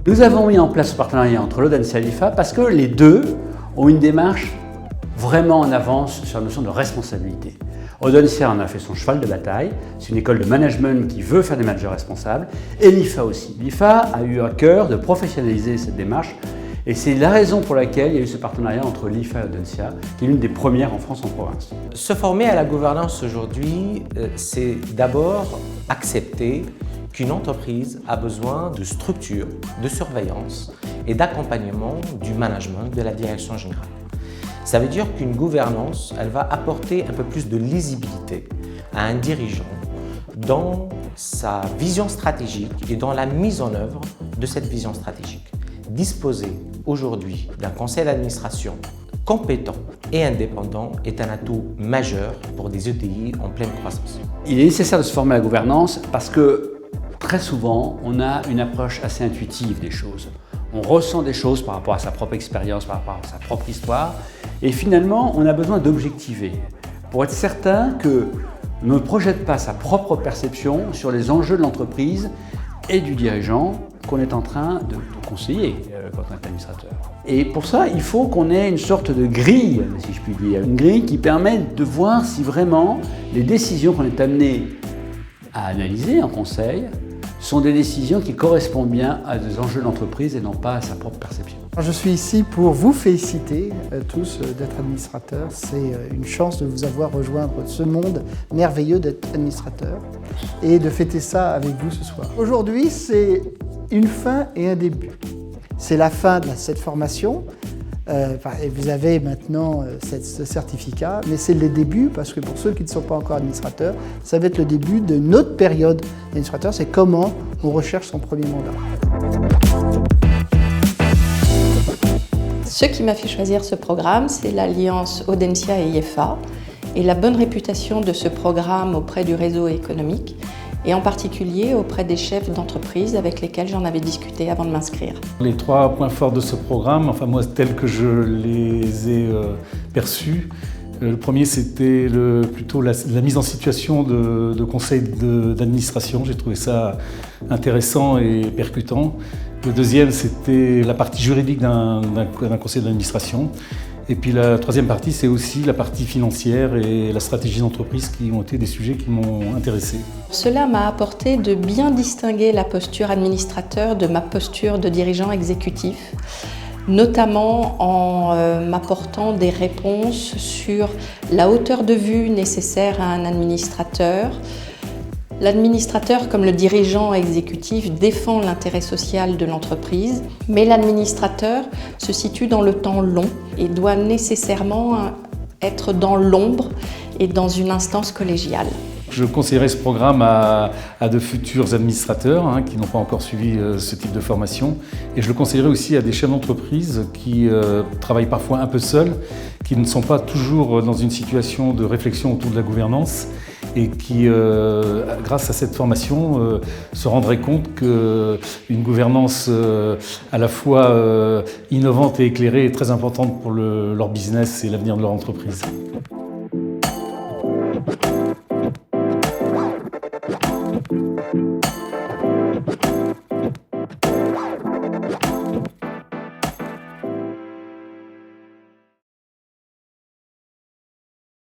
Nous avons mis en place ce partenariat entre l'Audencia et l'IFA parce que les deux ont une démarche vraiment en avance sur la notion de responsabilité. Audencia en a fait son cheval de bataille, c'est une école de management qui veut faire des managers responsables, et l'IFA aussi. L'IFA a eu à cœur de professionnaliser cette démarche, et c'est la raison pour laquelle il y a eu ce partenariat entre l'IFA et Audencia, qui est l'une des premières en France en province. Se former à la gouvernance aujourd'hui, c'est d'abord accepter qu'une entreprise a besoin de structure, de surveillance et d'accompagnement du management, de la direction générale. Ça veut dire qu'une gouvernance, elle va apporter un peu plus de lisibilité à un dirigeant dans sa vision stratégique et dans la mise en œuvre de cette vision stratégique. Disposer aujourd'hui d'un conseil d'administration compétent et indépendant est un atout majeur pour des ETI en pleine croissance. Il est nécessaire de se former à la gouvernance parce que très souvent, on a une approche assez intuitive des choses. On ressent des choses par rapport à sa propre expérience, par rapport à sa propre histoire. Et finalement, on a besoin d'objectiver pour être certain que on ne projette pas sa propre perception sur les enjeux de l'entreprise et du dirigeant qu'on est en train de conseiller quand on est administrateur. Et pour ça, il faut qu'on ait une sorte de grille, si je puis dire. Une grille qui permet de voir si vraiment les décisions qu'on est amené à analyser en conseil sont des décisions qui correspondent bien à des enjeux de l'entreprise et non pas à sa propre perception. Je suis ici pour vous féliciter tous d'être administrateurs. C'est une chance de vous avoir rejoindre ce monde merveilleux d'être administrateur et de fêter ça avec vous ce soir. Aujourd'hui, c'est une fin et un début. C'est la fin de cette formation. Et vous avez maintenant ce certificat, mais c'est le début parce que pour ceux qui ne sont pas encore administrateurs, ça va être le début de notre période d'administrateur, c'est comment on recherche son premier mandat. Ce qui m'a fait choisir ce programme, c'est l'alliance Audencia et IFA et la bonne réputation de ce programme auprès du réseau économique et en particulier auprès des chefs d'entreprise avec lesquels j'en avais discuté avant de m'inscrire. Les 3 points forts de ce programme, enfin moi tels que je les ai perçus, le premier c'était plutôt la mise en situation de conseil d'administration, j'ai trouvé ça intéressant et percutant. Le deuxième c'était la partie juridique d'un conseil d'administration. Et puis la troisième partie, c'est aussi la partie financière et la stratégie d'entreprise qui ont été des sujets qui m'ont intéressé. Cela m'a apporté de bien distinguer la posture administrateur de ma posture de dirigeant exécutif, notamment en m'apportant des réponses sur la hauteur de vue nécessaire à un administrateur. L'administrateur, comme le dirigeant exécutif, défend l'intérêt social de l'entreprise, mais l'administrateur se situe dans le temps long et doit nécessairement être dans l'ombre et dans une instance collégiale. Je conseillerais ce programme à de futurs administrateurs qui n'ont pas encore suivi ce type de formation. Et je le conseillerais aussi à des chefs d'entreprise qui travaillent parfois un peu seuls, qui ne sont pas toujours dans une situation de réflexion autour de la gouvernance et qui, grâce à cette formation, se rendraient compte qu'une gouvernance à la fois innovante et éclairée est très importante pour leur business et l'avenir de leur entreprise.